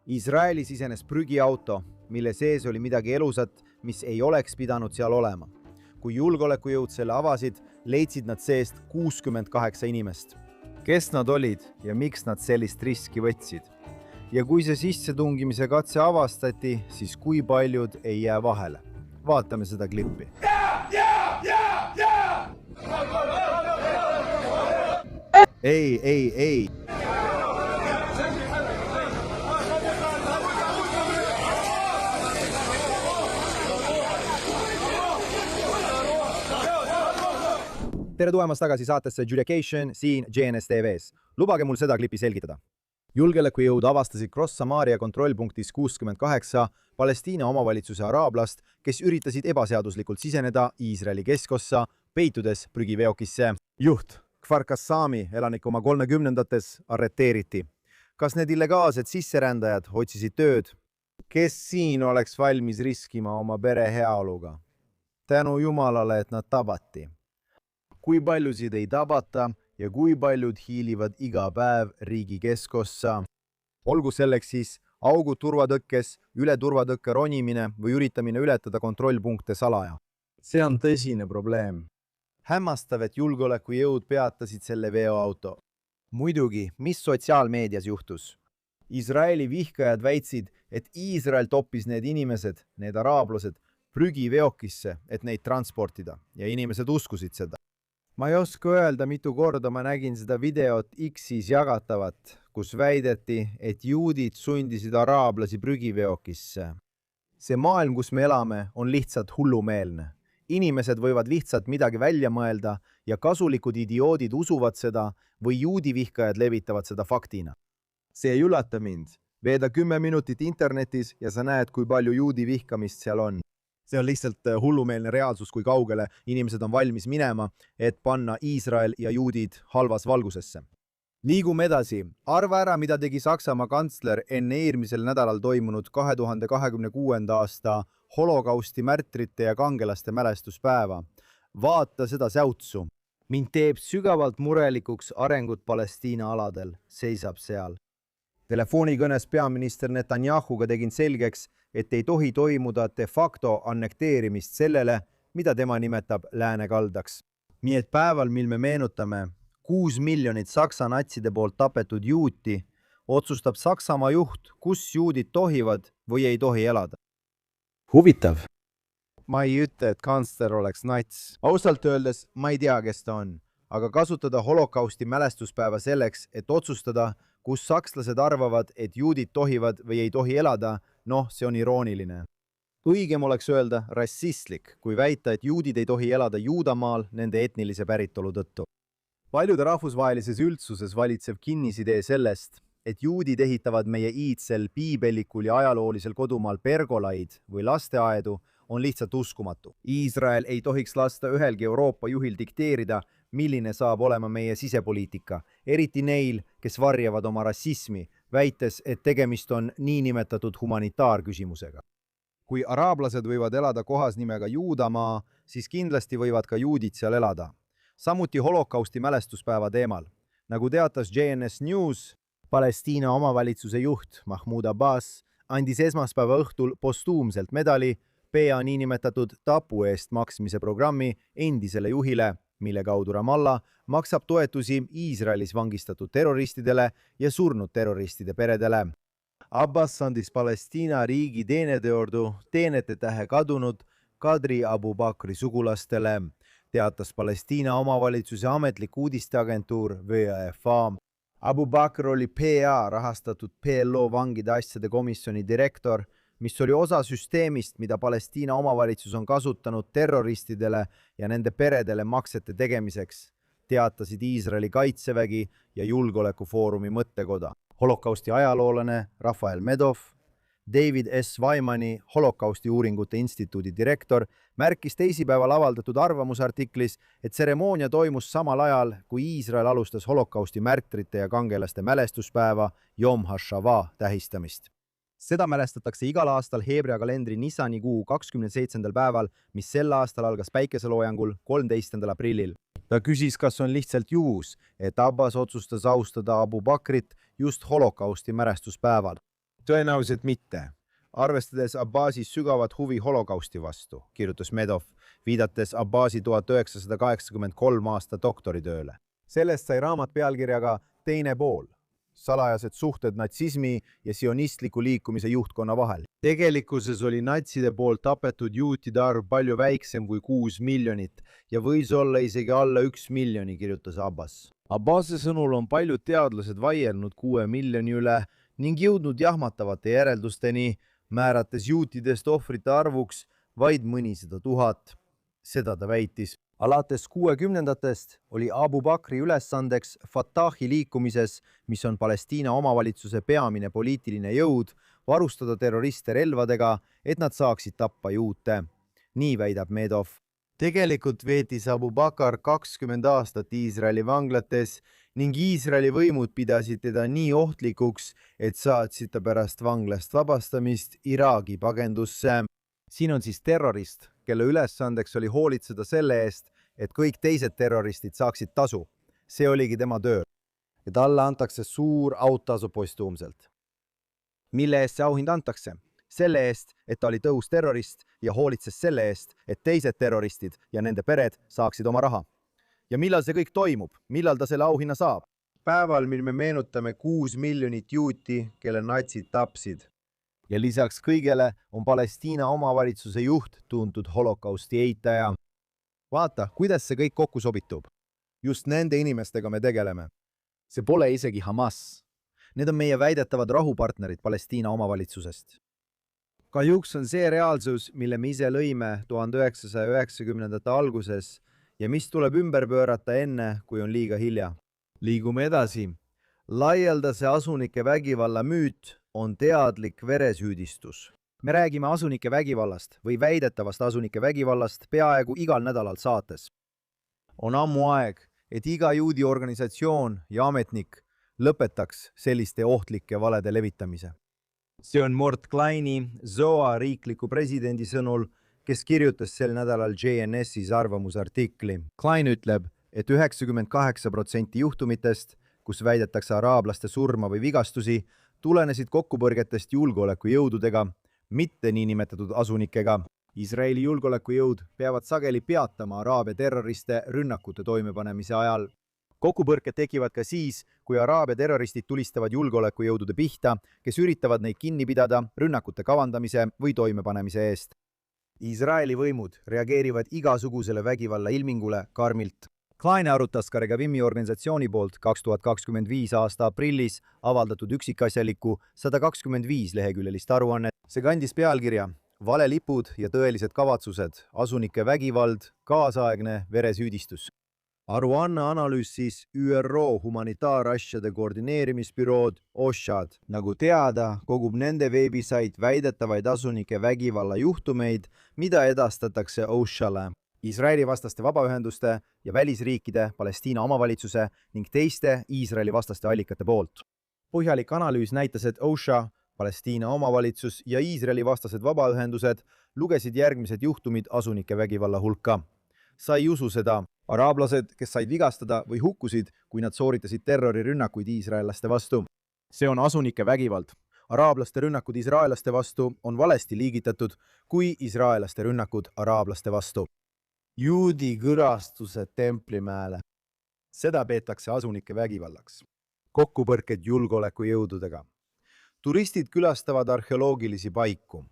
Iisraeli sisenes prügiauto, mille sees oli midagi elusat, mis ei oleks pidanud seal olema. Kui julgeolekujõud selle avasid, leidsid nad seest 68 inimest. Kes nad olid ja miks nad sellist riski võtsid? Ja kui see sissetungimise katse avastati, siis kui paljud ei jää vahele? Vaatame seda klippi. Ei. Tere tulemast tagasi saatesse Judication siin JNS TV-s. Lubage mul seda klipi selgitada. Julgeolekujõud avastasid Cross Samaria kontrollpunktis 68 Palestiina omavalitsuse araablast, kes üritasid ebaseaduslikult siseneda Iisraeli keskossa, peitudes prügiveokisse. Juht Kfar Qassami elanik oma 30-ndates arreteeriti. Kas need illegaalsed sisserändajad otsisid tööd? Kes siin oleks valmis riskima oma pere heaoluga? Tänu Jumalale, et nad tabati. Kui paljusid ei tabata ja kui paljud hiilivad iga päev riigi keskossa. Olgu selleks siis augud turvatõkkes, üle turvatõkke ronimine või üritamine ületada kontrollpunkte salaja. See on tõsine probleem. Hämmastav, et julgeolekujõud peatasid selle veoauto. Muidugi, mis sotsiaalmeedias juhtus? Iisraeli vihkajad väitsid, et Iisrael toppis need inimesed, need araablased, prügiveokisse, et neid transportida ja inimesed uskusid seda. Ma ei oska öelda, mitu korda ma nägin seda videot X-is jagatavat, kus väideti, et juudid sundisid araablasi prügiveokisse. See maailm, kus me elame, on lihtsalt hullumeelne. Inimesed võivad lihtsalt midagi välja mõelda ja kasulikud idioodid usuvad seda või juudivihkajad levitavad seda faktina. See ei üllata mind. Veeda 10 minutit internetis ja sa näed, kui palju juudivihkamist seal on. See on lihtsalt hullumeelne reaalsus, kui kaugele inimesed on valmis minema, et panna Iisrael ja juudid halvas valgusesse. Liigume edasi. Arva ära, mida tegi Saksamaa kantsler enne eelmisel nädalal toimunud 2026. aasta holokausti märtrite ja kangelaste mälestuspäeva. Vaata seda säutsu. Mind teeb sügavalt murelikuks arengud Palestiina aladel, seisab seal. Telefonikõnes peaminister Netanyahuga tegin selgeks, et ei tohi toimuda de facto annekteerimist sellele, mida tema nimetab läänekaldaks. Nii et päeval, mil me meenutame 6 miljonit Saksa natside poolt tapetud juuti, otsustab Saksamaa juht, kus juudid tohivad või ei tohi elada. Huvitav. Ma ei ütle, et kantsler oleks nats. Ausalt öeldes ma ei tea, kes ta on, aga kasutada holokausti mälestuspäeva selleks, et otsustada, kus sakslased arvavad, et juudid tohivad või ei tohi elada, see on irooniline. Õigem oleks öelda rassistlik, kui väita, et juudid ei tohi elada Juudamaal nende etnilise päritolu tõttu. Paljude rahvusvahelises üldsuses valitsev kinnisidee sellest, et juudid ehitavad meie iidsel, piibellikul ja ajaloolisel kodumaal pergolaid või lasteaedu, on lihtsalt uskumatu. Iisrael ei tohiks lasta ühelgi Euroopa juhil dikteerida, milline saab olema meie sisepoliitika, eriti neil, kes varjavad oma rassismi, väites, et tegemist on niinimetatud humanitaarküsimusega. Kui araablased võivad elada kohas nimega Juudamaa, siis kindlasti võivad ka juudid seal elada. Samuti holokausti mälestuspäeva teemal. Nagu teatas JNS News, Palestiina omavalitsuse juht Mahmoud Abbas andis esmaspäeva õhtul postuumselt medali PA niinimetatud tapu eest maksmise programmi endisele juhile, mille kaudu Ramallah maksab toetusi Iisraelis vangistatud terroristidele ja surnud terroristide peredele. Abbas andis Palestiina riigi teenete tähe kadunud Kadri Abu Bakri sugulastele, teatas Palestiina omavalitsuse ametlik uudisteagentuur WAFA. Abu Bakr oli PA rahastatud PLO vangide asjade komisjoni direktor, mis oli osa süsteemist, mida Palestiina omavalitsus on kasutanud terroristidele ja nende peredele maksete tegemiseks, teatasid Iisraeli kaitsevägi ja julgeolekufoorumi mõttekoda. Holokausti ajaloolane Rafael Medov, David S. Weimani Holokausti uuringute instituudi direktor, märkis teisipäeval avaldatud arvamusartiklis, et tseremoonia toimus samal ajal, kui Iisrael alustas holokausti märtrite ja kangelaste mälestuspäeva Yom HaShoah tähistamist. Seda mälestatakse igal aastal heebrea kalendri Nisani kuu 27. päeval, mis sel aastal algas päikeseloojangul 13. aprillil. Ta küsis, kas on lihtsalt juhus, et Abbas otsustas austada Abu Bakrit just holokausti mälestuspäeval. Tõenäoliselt mitte. Arvestades Abbasi sügavat huvi holokausti vastu, kirjutas Medov, viidates Abbasi 1983 aasta doktoritööle. Sellest sai raamat pealkirjaga Teine pool. Salajased suhted natsismi ja sionistliku liikumise juhtkonna vahel. Tegelikkuses oli natside poolt tapetud juutide arv palju väiksem kui 6 miljonit ja võis olla isegi alla 1 miljoni, kirjutas Abbas. Abbasi sõnul on paljud teadlased vaielnud 6 miljoni üle ning jõudnud jahmatavate järeldusteni, määrates juutidest ohvrite arvuks vaid mõnisada tuhat. Seda ta väitis. Alates 60-ndatest oli Abu Bakri ülesandeks Fatahi liikumises, mis on Palestiina omavalitsuse peamine poliitiline jõud, varustada terroriste relvadega, et nad saaksid tappa juute. Nii väidab Medov. Tegelikult veetis Abu Bakr 20 aastat Iisraeli vanglates ning Iisraeli võimud pidasid teda nii ohtlikuks, et saatsid ta pärast vanglast vabastamist Iraagi pagendusse. Siin on siis terrorist, kelle ülesandeks oli hoolitseda selle eest, et kõik teised terroristid saaksid tasu. See oligi tema töö. Ja talle antakse suur autasu postuumselt. Mille eest see auhind antakse? Selle eest, et ta oli tõhus terrorist ja hoolitses selle eest, et teised terroristid ja nende pered saaksid oma raha. Ja millal see kõik toimub? Millal ta selle auhinna saab? Päeval, mil me meenutame 6 miljonit juuti, kelle natsid tapsid. Ja lisaks kõigele on Palestiina omavalitsuse juht tuntud holokausti eitaja. Vaata, kuidas see kõik kokku sobitub. Just nende inimestega me tegeleme. See pole isegi Hamas. Need on meie väidetavad rahupartnerid Palestiina omavalitsusest. Kahjuks on see reaalsus, mille me ise lõime 1990-ndate alguses ja mis tuleb ümber pöörata enne, kui on liiga hilja. Liigume edasi. Laialdase asunike vägivalla müüt on teadlik veresüüdistus. Me räägime asunike vägivallast või väidetavast asunike vägivallast peaaegu igal nädalal saates. On ammu aeg, et iga juudi organisatsioon ja ametnik lõpetaks selliste ohtlike valede levitamise. See on Mort Kleini, ZOA riikliku presidendi sõnul, kes kirjutas sel nädalal JNS-is arvamusartikli. Klein ütleb, et 98% juhtumitest, kus väidetakse araablaste surma või vigastusi, tulenesid kokkupõrgetest julgeolekujõududega, mitte niinimetatud asunikega. Iisraeli julgeolekujõud peavad sageli peatama araabia terroriste rünnakute toimepanemise ajal. Kokkupõrked tekivad ka siis, kui araabia terroristid tulistavad julgeolekujõudude pihta, kes üritavad neid kinni pidada rünnakute kavandamise või toimepanemise eest. Iisraeli võimud reageerivad igasugusele vägivalla ilmingule karmilt. Klein arutas ka Regavimi organisatsiooni poolt 2025 aasta aprillis avaldatud üksikasjaliku 125 leheküljelist aruannet. See kandis pealkirja Valelipud ja tõelised kavatsused, asunike vägivald, kaasaegne veresüüdistus. Aruanne analüüsis ÜRO humanitaarasjade koordineerimisbürood OSHAd. Nagu teada, kogub nende veebisait väidetavaid asunike vägivalla juhtumeid, mida edastatakse OSHAle. Iisraeli vastaste vabaühenduste ja välisriikide, Palestiina omavalitsuse ning teiste Iisraeli vastaste allikate poolt. Põhjalik analüüs näitas, et OSHA, Palestiina omavalitsus ja Iisraeli vastased vabaühendused lugesid järgmised juhtumid asunike vägivalla hulka. Sa ei usu seda. Araablased, kes said vigastada või hukkusid, kui nad sooritasid terrorirünnakuid iisraellaste vastu. See on asunike vägivald. Araablaste rünnakud iisraellaste vastu on valesti liigitatud kui iisraellaste rünnakud araablaste vastu. Juudi kõrastused Templimäele. Seda peetakse asunike vägivallaks. Kokkupõrked julgeolekujõududega. Turistid külastavad arheoloogilisi paiku.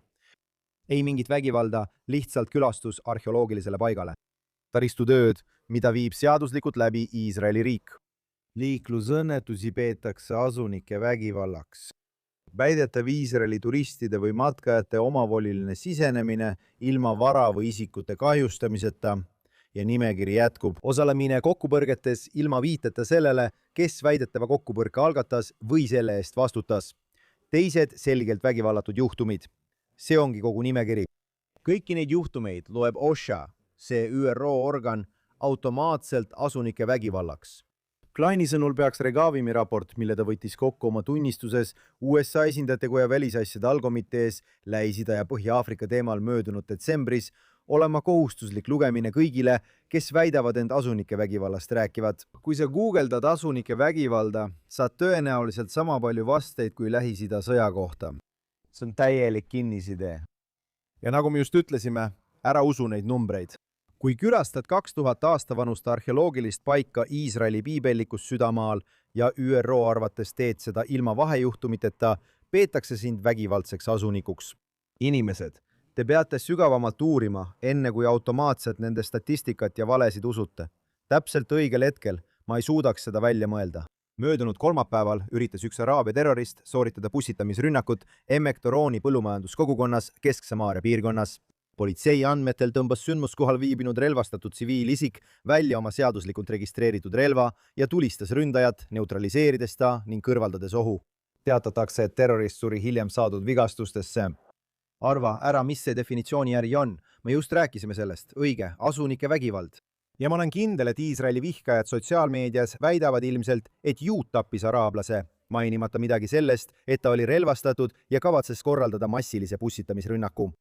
Ei mingit vägivalda, lihtsalt külastus arheoloogilisele paigale. Taristutööd, mida viib seaduslikult läbi Iisraeli riik. Liiklusõnnetusi peetakse asunike vägivallaks. Väidetav Iisraeli turistide või matkajate omavoliline sisenemine ilma vara või isikute kahjustamiseta ja nimekiri jätkub. Osalemine kokkupõrgetes ilma viiteta sellele, kes väidetava kokkupõrke algatas või selle eest vastutas. Teised selgelt vägivallatud juhtumid. See ongi kogu nimekiri. Kõiki neid juhtumeid loeb OSHA, see ÜRO organ, automaatselt asunike vägivallaks. Kleini sõnul peaks Regavimi raport, mille ta võttis kokku oma tunnistuses USA esindajate koja välisasjade allkomitees Lähis-Ida ja Põhja-Aafrika teemal möödunud detsembris, olema kohustuslik lugemine kõigile, kes väidavad end asunike vägivallast rääkivad. Kui sa guugeldad asunike vägivalda, saad tõenäoliselt sama palju vasteid kui Lähis-Ida sõja kohta. See on täielik kinnisidee. Ja nagu me just ütlesime, ära usu neid numbreid. Kui külastad 2000 aasta vanust arheoloogilist paika Iisraeli piibellikus südamaal ja ÜRO arvates teed seda ilma vahejuhtumiteta, peetakse sind vägivaldseks asunikuks. Inimesed, te peate sügavamalt uurima, enne kui automaatselt nende statistikat ja valesid usute. Täpselt õigel hetkel ma ei suudaks seda välja mõelda. Möödunud kolmapäeval üritas üks araabia terrorist sooritada pussitamisrünnakut Emmek-Torooni põllumajanduskogukonnas Kesk-Samaaria piirkonnas. Politsei andmetel tõmbas sündmuskohal viibinud relvastatud tsiviilisik välja oma seaduslikult registreeritud relva ja tulistas ründajat, neutraliseerides ta ning kõrvaldades ohu. Teatatakse, et terrorist suri hiljem saadud vigastustesse. Arva ära, mis see definitsiooni äri on. Me just rääkisime sellest. Õige, asunike vägivald. Ja ma olen kindel, et Iisraeli vihkajad sotsiaalmeedias väidavad ilmselt, et juut tappis araablase, mainimata midagi sellest, et ta oli relvastatud ja kavatses korraldada massilise pussitamisrünnaku.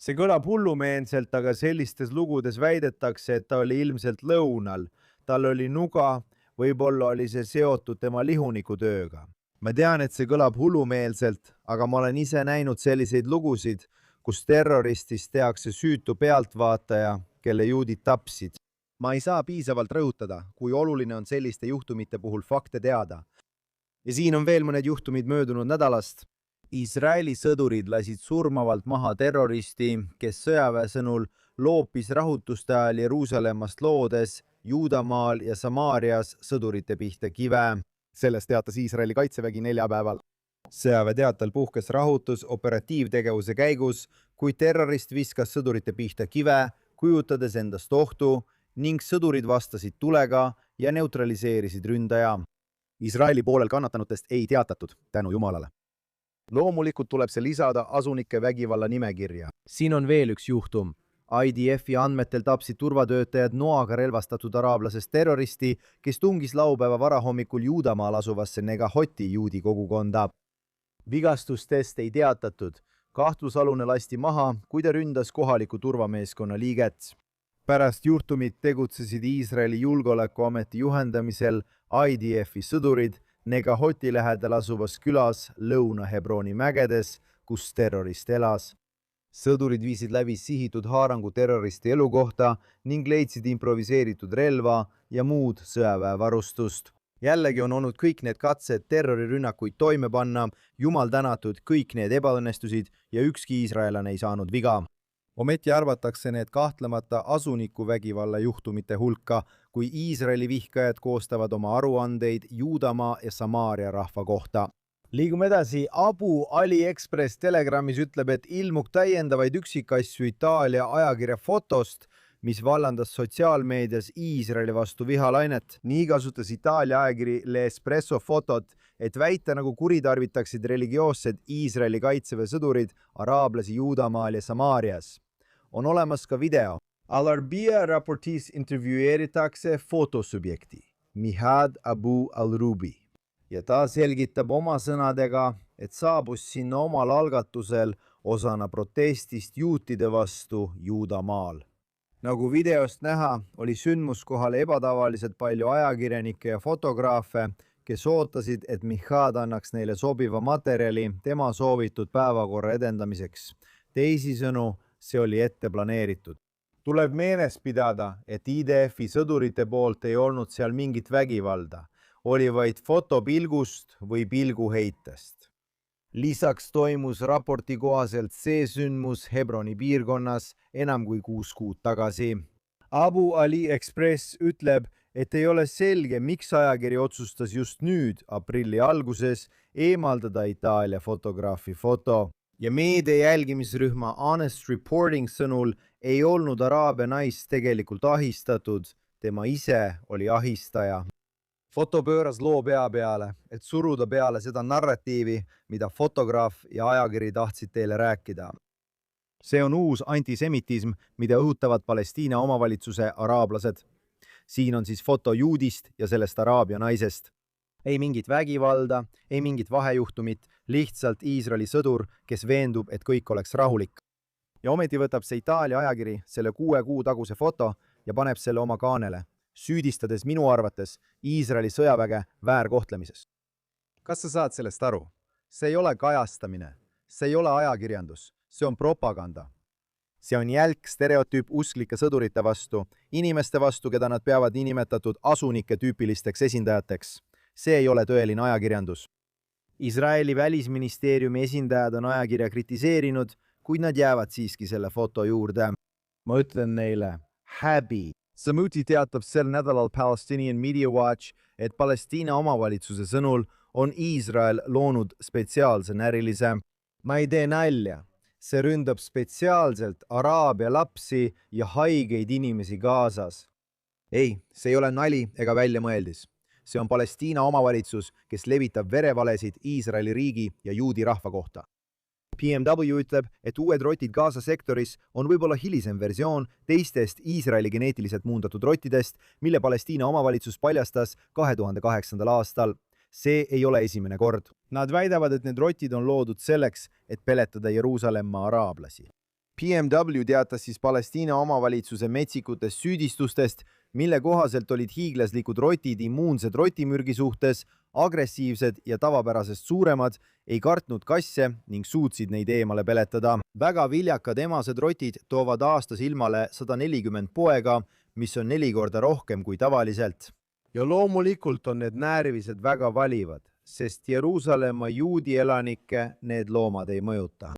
See kõlab hullumeelselt, aga sellistes lugudes väidetakse, et ta oli ilmselt lõunal. Tal oli nuga, võib-olla oli see seotud tema lihunikutööga. Ma tean, et see kõlab hullumeelselt, aga ma olen ise näinud selliseid lugusid, kus terroristist tehakse süütu pealtvaataja, kelle juudid tapsid. Ma ei saa piisavalt rõhutada, kui oluline on selliste juhtumite puhul fakte teada. Ja siin on veel mõned juhtumid möödunud nädalast. Iisraeli sõdurid lasid surmavalt maha terroristi, kes sõjaväe sõnul loopis rahutuste ajal Jeruusalemmast loodes Juudamaal ja Samaarias sõdurite pihta kive. Sellest teatas Iisraeli kaitsevägi neljapäeval. Sõjaväe teatel puhkes rahutus operatiivtegevuse käigus, kui terrorist viskas sõdurite pihta kive, kujutades endast ohtu, ning sõdurid vastasid tulega ja neutraliseerisid ründaja. Iisraeli poolel kannatanutest ei teatatud, tänu Jumalale. Loomulikult tuleb see lisada asunike vägivalla nimekirja. Siin on veel üks juhtum. IDF-i andmetel tapsid turvatöötajad noaga relvastatud araablasest terroristi, kes tungis laupäeva varahommikul Juudamaal asuvasse Negahoti juudi kogukonda. Vigastustest ei teatatud. Kahtlusalune lasti maha, kui ta ründas kohaliku turvameeskonna liiget. Pärast juhtumit tegutsesid Iisraeli julgeolekuameti juhendamisel IDF-i sõdurid Negahoti lähedal asuvas külas Lõuna-Hebroni mägedes, kus terrorist elas. Sõdurid viisid läbi sihitud haarangu terroristi elukohta ning leidsid improviseeritud relva ja muud sõjaväevarustust. Jällegi on olnud kõik need katsed terrorirünnakuid toime panna, Jumal tänatud, kõik need ebaõnnestusid ja ükski iisraelane ei saanud viga. Ometi arvatakse need kahtlemata asuniku vägivalla juhtumite hulka, kui Iisraeli vihkajad koostavad oma aruandeid Juudamaa ja Samaaria rahva kohta. Liigume edasi. Abu Ali Express Telegramis ütleb, et ilmub täiendavaid üksikasju Itaalia ajakirja Fotost, mis vallandas sotsiaalmeedias Iisraeli vastu vihalainet. Nii kasutas Itaalia ajakiri L'Espresso fotot, et väita, nagu kuritarvitaksid religioossed Iisraeli kaitseväe sõdurid araablasi Juudamaal ja Samaarias. On olemas ka video. Al-Arbia raportis intervjueeritakse fotosubjekti, Mihad Abu Al-Rubi. Ja ta selgitab oma sõnadega, et saabus sinna omal algatusel osana protestist juutide vastu Juudamaal. Nagu videost näha, oli sündmuskohal ebatavaliselt palju ajakirjanikke ja fotograafe, kes ootasid, et Mihad annaks neile sobiva materjali tema soovitud päevakorra edendamiseks. Teisisõnu, see oli ette planeeritud. Tuleb meeles pidada, et IDF-i sõdurite poolt ei olnud seal mingit vägivalda, oli vaid fotopilgust või pilguheitest. Lisaks toimus raporti kohaselt see sündmus Hebroni piirkonnas enam kui 6 kuud tagasi. Abu Ali Express ütleb, et ei ole selge, miks ajakiri otsustas just nüüd, aprilli alguses, eemaldada Itaalia fotograafi foto. Ja meedia jälgimisrühma Honest Reporting sõnul ei olnud araabia naist tegelikult ahistatud, tema ise oli ahistaja. Foto pööras loo pea peale, et suruda peale seda narratiivi, mida fotograaf ja ajakiri tahtsid teile rääkida. See on uus antisemitism, mida õhutavad Palestiina omavalitsuse araablased. Siin on siis foto juudist ja sellest araabia naisest. Ei mingit vägivalda, ei mingit vahejuhtumit, lihtsalt Iisraeli sõdur, kes veendub, et kõik oleks rahulik. Ja ometi võtab see Itaalia ajakiri selle 6 kuu taguse foto ja paneb selle oma kaanele, süüdistades minu arvates Iisraeli sõjaväge väärkohtlemises. Kas sa saad sellest aru? See ei ole kajastamine. See ei ole ajakirjandus, see on propaganda. See on jälk stereotüüp usklike sõdurite vastu, inimeste vastu, keda nad peavad niinimetatud asunike tüüpilisteks esindajateks. See ei ole tõeline ajakirjandus. Iisraeli välisministeeriumi esindajad on ajakirja kritiseerinud, kuid nad jäävad siiski selle foto juurde. Ma ütlen neile, häbi. Samuti teatab sel nädalal Palestinian Media Watch, et Palestiina omavalitsuse sõnul on Iisrael loonud spetsiaalse närilise. Ma ei tee nalja. See ründab spetsiaalselt araabia lapsi ja haigeid inimesi Gazas. Ei, see ei ole nali ega väljamõeldis. See on Palestiina omavalitsus, kes levitab verevalesid Iisraeli riigi ja juudi rahva kohta. PMW ütleb, et uued rotid Gaza sektoris on võib-olla hilisem versioon teistest Iisraeli geneetiliselt muundatud rottidest, mille Palestiina omavalitsus paljastas 2008. aastal. See ei ole esimene kord. Nad väidavad, et need rotid on loodud selleks, et peletada Jeruusalemma araablasi. PMW teatas siis Palestiina omavalitsuse metsikutest süüdistustest, mille kohaselt olid hiiglaslikud rotid immuunsed rotimürgi suhtes, agressiivsed ja tavapärasest suuremad, ei kartnud kasse ning suutsid neid eemale peletada. Väga viljakad emased rotid toovad aastas ilmale 140 poega, mis on 4 korda rohkem kui tavaliselt. Ja loomulikult on need närvised väga valivad, sest Jeruusalemma juudi elanikke need loomad ei mõjuta.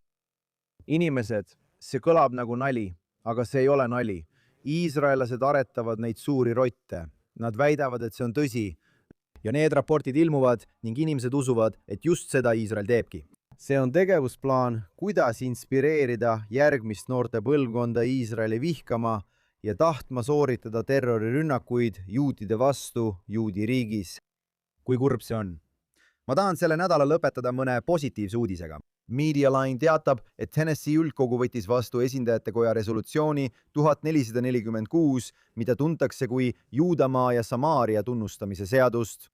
Inimesed, see kõlab nagu nali, aga see ei ole nali. Iisraelased aretavad neid suuri rotte. Nad väidavad, et see on tõsi. Ja need raportid ilmuvad ning inimesed usuvad, et just seda Iisrael teebki. See on tegevusplaan, kuidas inspireerida järgmist noorte põlvkonda Iisraeli vihkama ja tahtma sooritada terrorirünnakuid juutide vastu juudi riigis. Kui kurb see on? Ma tahan selle nädala lõpetada mõne positiivse uudisega. Medialine teatab, et Tennessee üldkogu võttis vastu esindajatekoja resolutsiooni 1446, mida tuntakse kui Juudamaa ja Samaaria tunnustamise seadust.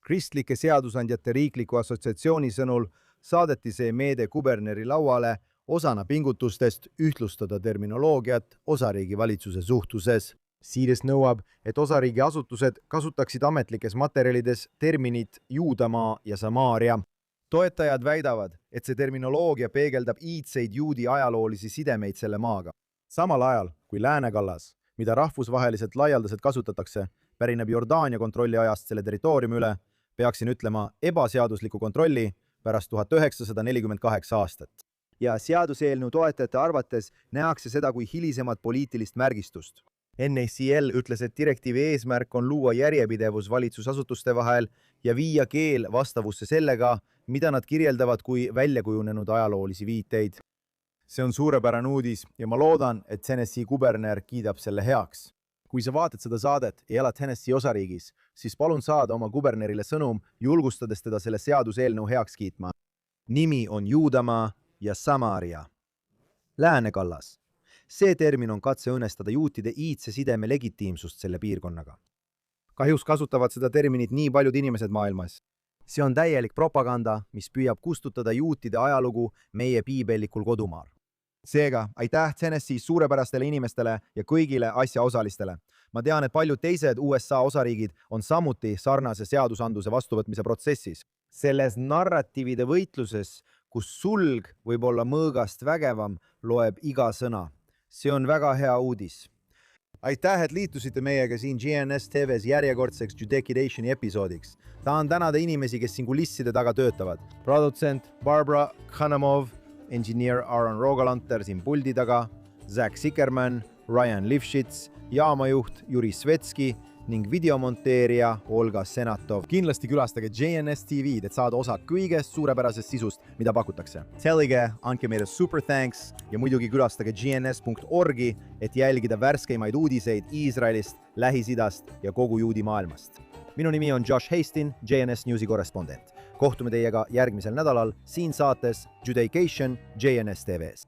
Kristlike seadusandjate riikliku assotsiatsiooni sõnul saadeti see meede kuberneri lauale osana pingutustest ühtlustada terminoloogiat osariigi valitsuse suhtluses. Siides nõuab, et osariigi asutused kasutaksid ametlikes materjalides terminit Juudamaa ja Samaaria. Toetajad väidavad, et see terminoloogia peegeldab iidseid juudi ajaloolisi sidemeid selle maaga. Samal ajal kui Läänekallas, mida rahvusvaheliselt laialdaselt kasutatakse, pärineb Jordaania kontrolli ajast selle territooriumi üle, peaksin ütlema ebaseadusliku kontrolli pärast 1948 aastat. Ja seaduseelnõu toetajate arvates nähakse seda kui hilisemat poliitilist märgistust. NACL ütles, et direktiivi eesmärk on luua järjepidevus valitsusasutuste vahel ja viia keel vastavusse sellega, mida nad kirjeldavad kui väljakujunenud ajaloolisi viiteid. See on suurepärane uudis ja ma loodan, et Tennessee kuberner kiidab selle heaks. Kui sa vaatad seda saadet ja elad Tennessee osariigis, siis palun saada oma kubernerile sõnum, julgustades teda selle seaduseelnõu heaks kiitma. Nimi on Juudamaa ja Samaaria. Läänekallas. See termin on katse õnnestada juutide iidse sideme legitiimsust selle piirkonnaga. Kahjuks kasutavad seda terminit nii paljud inimesed maailmas. See on täielik propaganda, mis püüab kustutada juutide ajalugu meie piibellikul kodumaal. Seega, aitäh Tennessee suurepärastele inimestele ja kõigile asjaosalistele. Ma tean, et paljud teised USA osariigid on samuti sarnase seadusandluse vastuvõtmise protsessis. Selles narratiivide võitluses, kus sulg võib olla mõõgast vägevam, loeb iga sõna. See on väga hea uudis. Aitäh, et liitusite meiega siin GNS TV's järjekordseks Judekidationi episoodiks. Tahan tänada inimesi, kes siin kulisside taga töötavad. Produtsent Barbara Khanamov, engineer Aaron Rogalanter siin puldi taga, Zach Sickerman, Ryan Lifshitz, jaamajuht Juri Svetski ning videomonteerija Olga Senatov. Kindlasti külastage GNS TV'd, et saada osa kõigest suurepärasest sisust, mida pakutakse. Tellige, andke meile super thanks ja muidugi külastage gns.org, et jälgida värskeimaid uudiseid Iisraelist, Lähis-Idast ja kogu juudi maailmast. Minu nimi on Josh Hastin, GNS Newsi korrespondent. Kohtume teiega järgmisel nädalal siin saates Judacation GNS TV's.